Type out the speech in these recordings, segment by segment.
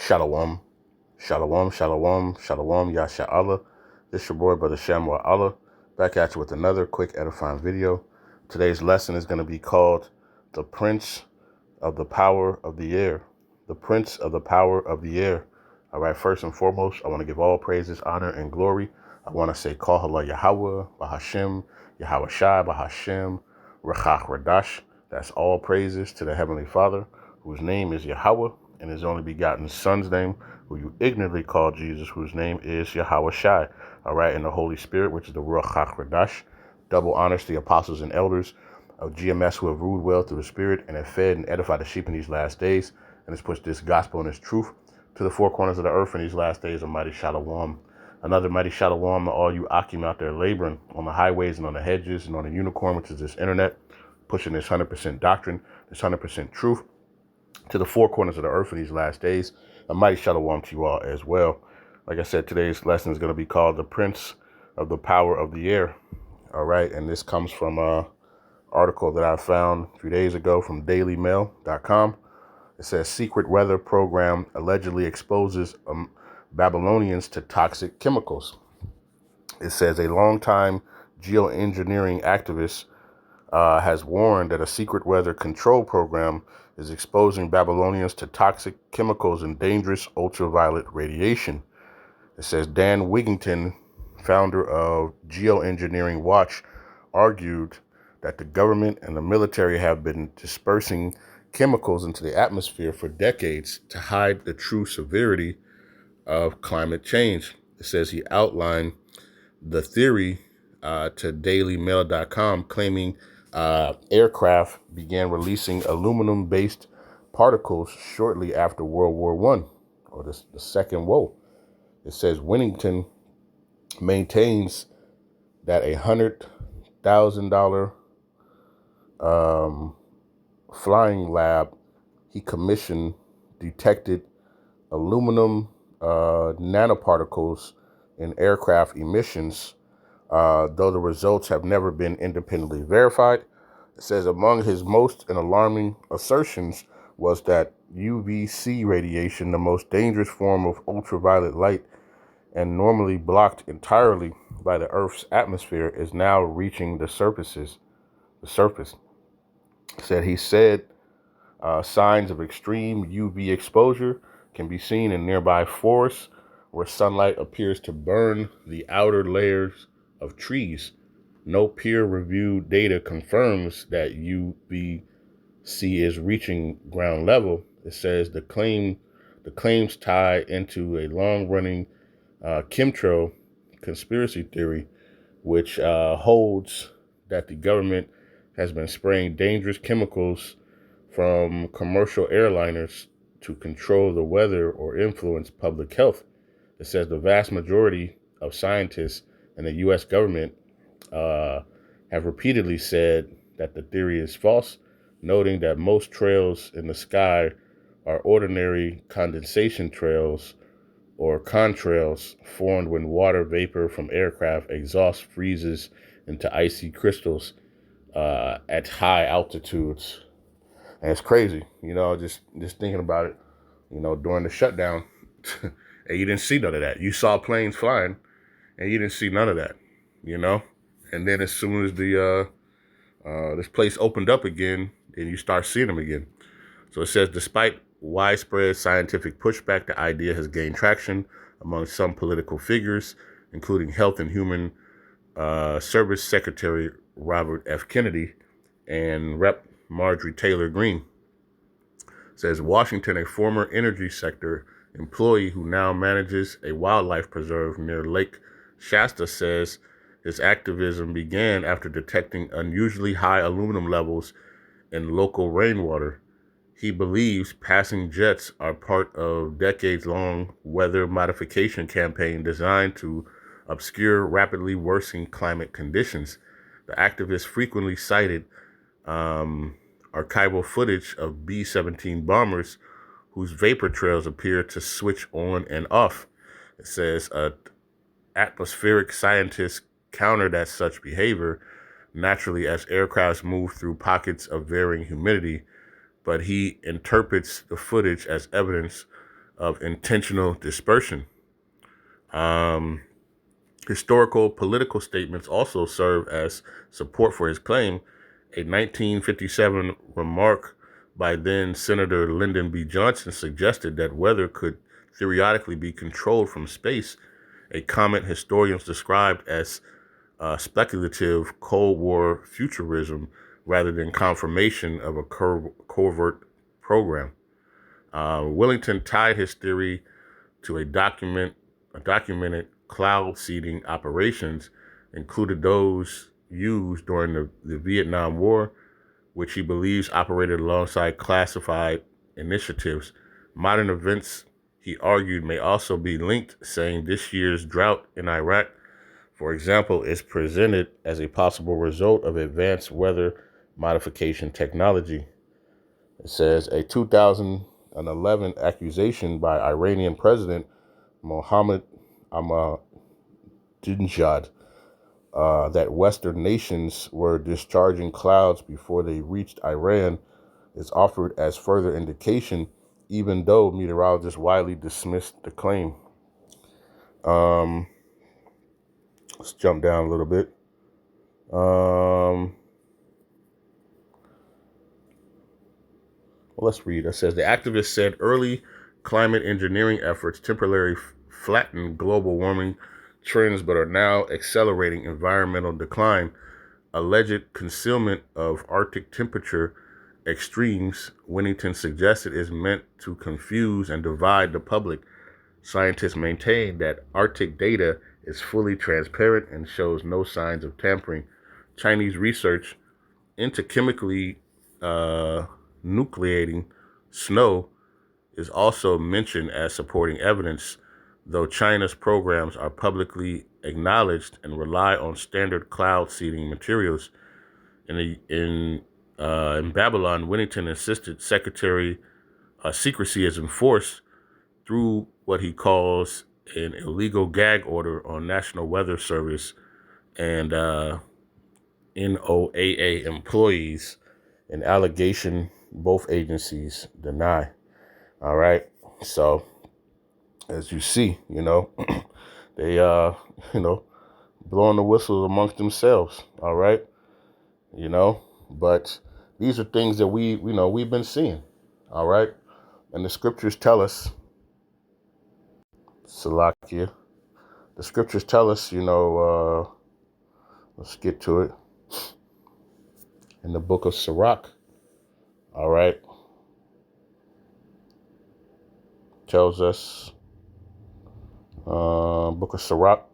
Shalom, shalom, shalom, shalom, Yahawah. This your boy, Brother Shamwa Allah, back at you with another quick edifying video. Today's lesson is going to be called The Prince of the Power of the Air. The Prince of the Power of the Air. All right, first and foremost, I want to give all praises, honor, and glory. I want to say, call Halal Yahawah, Bahasham, Yahawashi, Bahasham, Rawchaa. That's all praises to the Heavenly Father, whose name is Yahawah, and his only begotten Son's name, who you ignorantly call Jesus, whose name is Yahawashi. All right, and the Holy Spirit, which is the Qadash. Double honors the apostles and elders of GMS who have ruled well through the Spirit and have fed and edified the sheep in these last days, and has pushed this gospel and this truth to the four corners of the earth in these last days. A mighty shalom. Another mighty shalom to all you Akim out there laboring on the highways and on the hedges and on the unicorn, which is this internet, pushing this 100% doctrine, this 100% truth to the four corners of the earth in these last days. A mighty shalom to you all as well. Like I said, today's lesson is going to be called The Prince of the Power of the Air. All right, and this comes from an article that I found a few days ago from dailymail.com. It says, secret weather program allegedly exposes Babylonians to toxic chemicals. It says a longtime geoengineering activist has warned that a secret weather control program is exposing Babylonians to toxic chemicals and dangerous ultraviolet radiation. It says Dan Wigington, founder of Geoengineering Watch, argued that the government and the military have been dispersing chemicals into the atmosphere for decades to hide the true severity of climate change. It says he outlined the theory to dailymail.com, claiming aircraft began releasing aluminum-based particles shortly after World War I, or the Second Woe. It says Winnington maintains that $100,000 flying lab he commissioned detected aluminum nanoparticles in aircraft emissions, though the results have never been independently verified. It says among his most alarming assertions was that UVC radiation, the most dangerous form of ultraviolet light and normally blocked entirely by the Earth's atmosphere, is now reaching the surface. He said signs of extreme UV exposure can be seen in nearby forests where sunlight appears to burn the outer layers of trees. No peer-reviewed data confirms that UVC is reaching ground level. It says the claims tie into a long-running chemtrail conspiracy theory, which holds that the government has been spraying dangerous chemicals from commercial airliners to control the weather or influence public health. It says the vast majority of scientists and the U.S. government have repeatedly said that the theory is false, noting that most trails in the sky are ordinary condensation trails or contrails formed when water vapor from aircraft exhaust freezes into icy crystals at high altitudes. And it's crazy, just thinking about it, during the shutdown, and you didn't see none of that. You saw planes flying, and you didn't see none of that, And then as soon as this place opened up again, then you start seeing them again. So it says, despite widespread scientific pushback, the idea has gained traction among some political figures, including Health and Human Service Secretary Robert F. Kennedy and Rep. Marjorie Taylor Greene. It says Washington, a former energy sector employee who now manages a wildlife preserve near Lake Shasta, says his activism began after detecting unusually high aluminum levels in local rainwater. He believes passing jets are part of decades-long weather modification campaign designed to obscure rapidly worsening climate conditions. The activist frequently cited archival footage of B-17 bombers whose vapor trails appear to switch on and off. It says atmospheric scientists counter that such behavior naturally as aircrafts move through pockets of varying humidity, but he interprets the footage as evidence of intentional dispersion. Um, Historical political statements also serve as support for his claim. A 1957 remark by then Senator Lyndon B. Johnson suggested that weather could theoretically be controlled from space, a comment historians described as speculative Cold War futurism rather than confirmation of a covert program. Willington tied his theory to a documented cloud seeding operations, included those used during the Vietnam War, which he believes operated alongside classified initiatives. Modern events, he argued, may also be linked, saying this year's drought in Iraq, for example, is presented as a possible result of advanced weather modification technology. It says a 2011 accusation by Iranian President Mohammed Ahmadinejad that Western nations were discharging clouds before they reached Iran is offered as further indication, even though meteorologists widely dismissed the claim. Let's jump down a little bit. Well, let's read. It says the activist said early climate engineering efforts temporarily flattened global warming trends, but are now accelerating environmental decline. Alleged concealment of Arctic temperature extremes, Winnington suggested, is meant to confuse and divide the public. Scientists maintain that Arctic data is fully transparent and shows no signs of tampering. Chinese research into chemically nucleating snow is also mentioned as supporting evidence, though China's programs are publicly acknowledged and rely on standard cloud seeding materials. In Babylon, Winnington insisted secrecy is enforced through what he calls an illegal gag order on National Weather Service and NOAA employees, an allegation both agencies deny. All right. So as you see, they, blowing the whistles amongst themselves. All right. But these are things that we've been seeing. All right. And the scriptures tell us, Salakia, the scriptures tell us, let's get to it. In the book of Sirach, all right, tells us, book of Sirach,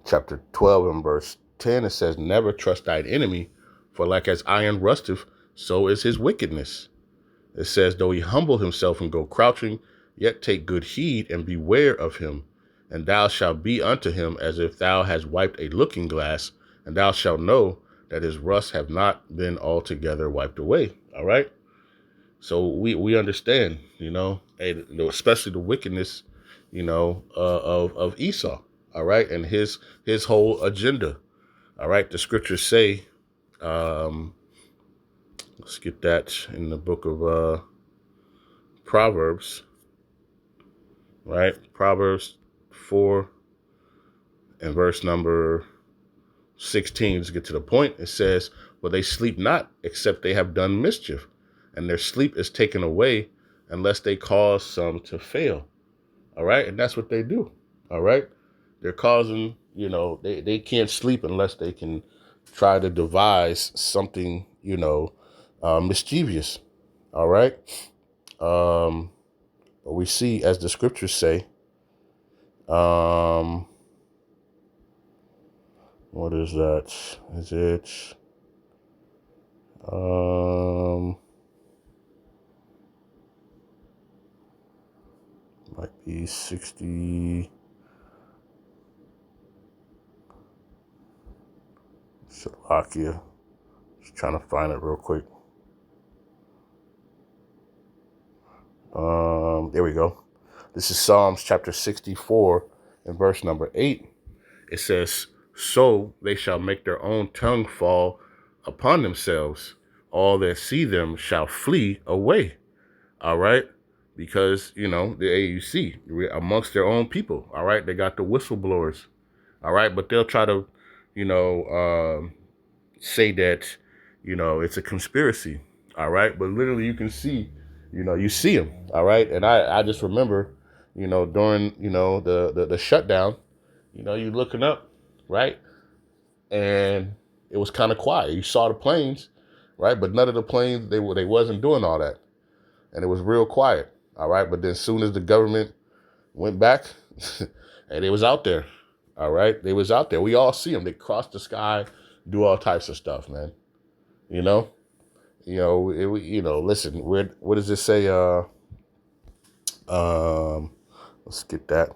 chapter 12 and verse 10, it says, never trust thine enemy, for like as iron rusteth, so is his wickedness. It says, though he humble himself and go crouching, yet take good heed and beware of him. And thou shalt be unto him as if thou hast wiped a looking glass, and thou shalt know that his rust have not been altogether wiped away. All right. So we understand, especially the wickedness, of Esau. All right. And his whole agenda. All right. The scriptures say, let's get that in the book of Proverbs, right? Proverbs 4 and verse number 16. Let's get to the point. It says, well, they sleep not except they have done mischief, and their sleep is taken away unless they cause some to fail. All right. And that's what they do. All right. They're causing, they can't sleep unless they can try to devise something, mischievous. All right. But we see, as the scriptures say, what is that? Is it, might be 60, Slovakia. Just trying to find it real quick. There we go. This is Psalms chapter 64 and verse number 8. It says, so they shall make their own tongue fall upon themselves. All that see them shall flee away. All right. because, the AUC, amongst their own people, all right? They got the whistleblowers, all right? But they'll try to, say that, it's a conspiracy, all right? But literally you can see, you see them, all right? And I just remember, during, the shutdown, you looking up, right? And it was kind of quiet. You saw the planes, right? But none of the planes, they wasn't doing all that. And it was real quiet, all right? But then as soon as the government went back, and they was out there, all right? They was out there. We all see them. They cross the sky, do all types of stuff, man. You know? Listen, what does it say? Let's get that.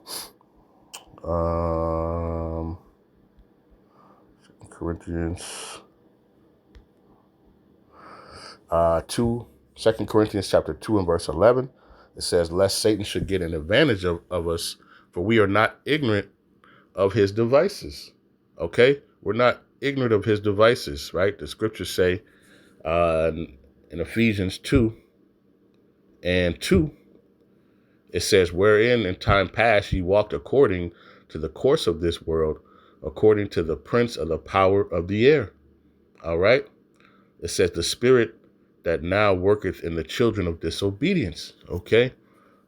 Corinthians 2 Corinthians chapter 2 and verse 11. It says, lest Satan should get an advantage of us, for we are not ignorant of his devices. Okay? We're not ignorant of his devices, right? The scriptures say in Ephesians 2 and 2, it says, wherein in time past ye walked according to the course of this world, according to the prince of the power of the air. All right? It says the spirit that now worketh in the children of disobedience. Okay?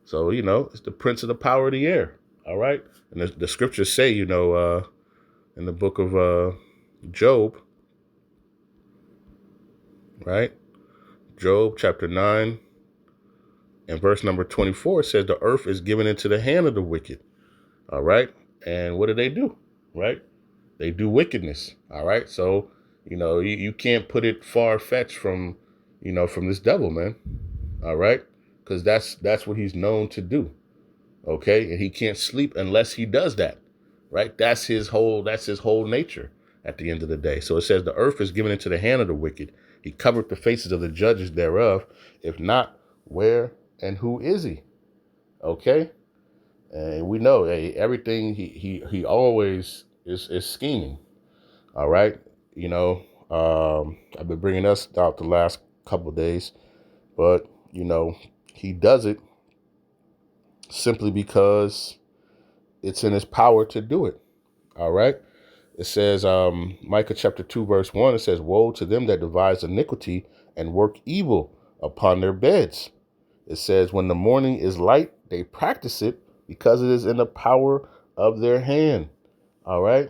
So, it's the prince of the power of the air. All right? And the scriptures say, in the book of Job, right? Job chapter 9 and verse number 24 says the earth is given into the hand of the wicked. All right? And what do? Right? They do wickedness. All right? So, you can't put it far-fetched from, from this devil, man. All right? Because that's what he's known to do. Okay? And he can't sleep unless he does that. Right? That's his whole nature at the end of the day. So it says the earth is given into the hand of the wicked. He covered the faces of the judges thereof. If not, where and who is he? Okay? And we know everything he always is scheming. All right? I've been bringing us out the last couple of days, but, he does it simply because it's in his power to do it. All right? It says, Micah chapter 2, verse 1, it says, woe to them that devise iniquity and work evil upon their beds. It says, when the morning is light, they practice it because it is in the power of their hand. All right?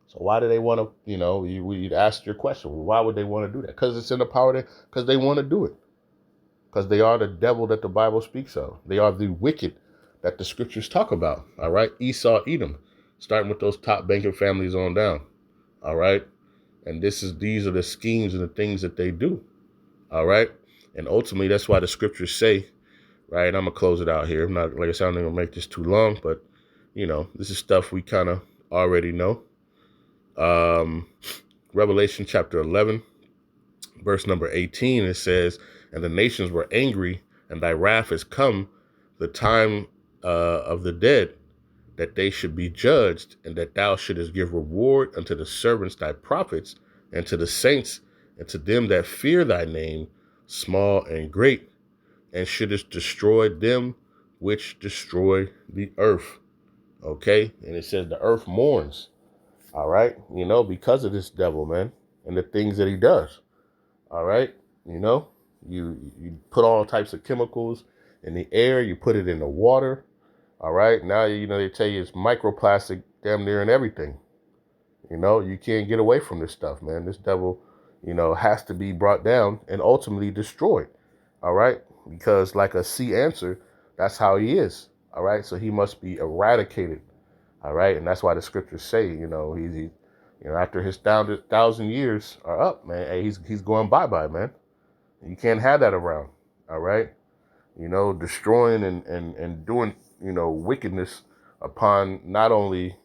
So why do they want to, you'd ask your question, well, why would they want to do that? Because it's in the power of because they want to do it. Because they are the devil that the Bible speaks of. They are the wicked that the scriptures talk about. All right? Esau, Edom, starting with those top banking families on down. All right? And these are the schemes and the things that they do. All right? And ultimately, that's why the scriptures say, right? I'm going to close it out here. I'm not, like I said, I'm not going to make this too long, but, this is stuff we kind of already know. Revelation chapter 11, verse number 18, it says, and the nations were angry, and thy wrath is come, the time of the dead, that they should be judged, and that thou shouldest give reward unto the servants thy prophets, and to the saints, and to them that fear thy name, small and great, and shouldest destroy them which destroy the earth. Okay? And it says the earth mourns. All right? Because of this devil, man, and the things that he does. All right? You put all types of chemicals in the air, you put it in the water. All right? Now, they tell you it's microplastic damn near in everything. You can't get away from this stuff, man. This devil, has to be brought down and ultimately destroyed. All right? Because like a sea answer, that's how he is. All right? So he must be eradicated. All right? And that's why the scriptures say, he's after his 1,000 years are up, man, hey, he's going bye-bye, man. You can't have that around. All right? Destroying and doing, wickedness upon not only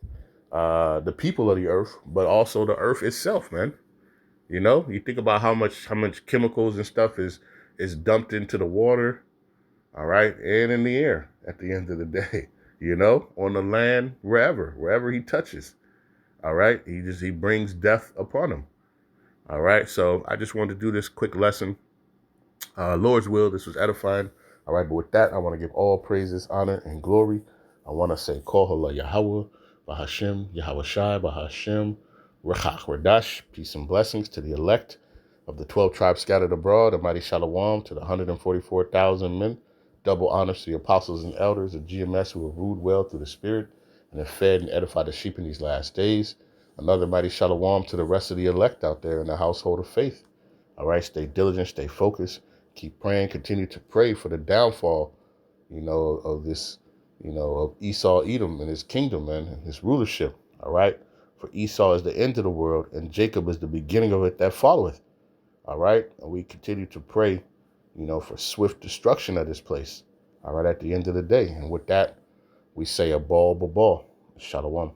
the people of the earth, but also the earth itself, man. You think about how much chemicals and stuff is dumped into the water, all right, and in the air at the end of the day, on the land, wherever he touches, all right. He brings death upon him, all right. So I just wanted to do this quick lesson. Lord's will, this was edifying. All right, but with that, I want to give all praises, honor, and glory. I want to say, Call Halal Yahawah, Bahasham, Yahawashi, Bahasham, Qadash. Peace and blessings to the elect of the 12 tribes scattered abroad, a mighty shalom to the 144,000 men. Double honors to the apostles and elders of GMS who have ruled well through the Spirit and have fed and edified the sheep in these last days. Another mighty shalom to the rest of the elect out there in the household of faith. All right, stay diligent, stay focused, keep praying, continue to pray for the downfall, of this, of Esau, Edom and his kingdom, man, and his rulership. All right, for Esau is the end of the world and Jacob is the beginning of it that followeth. All right, and we continue to pray, for swift destruction of this place. All right, at the end of the day. And with that, we say a ball. Shalom.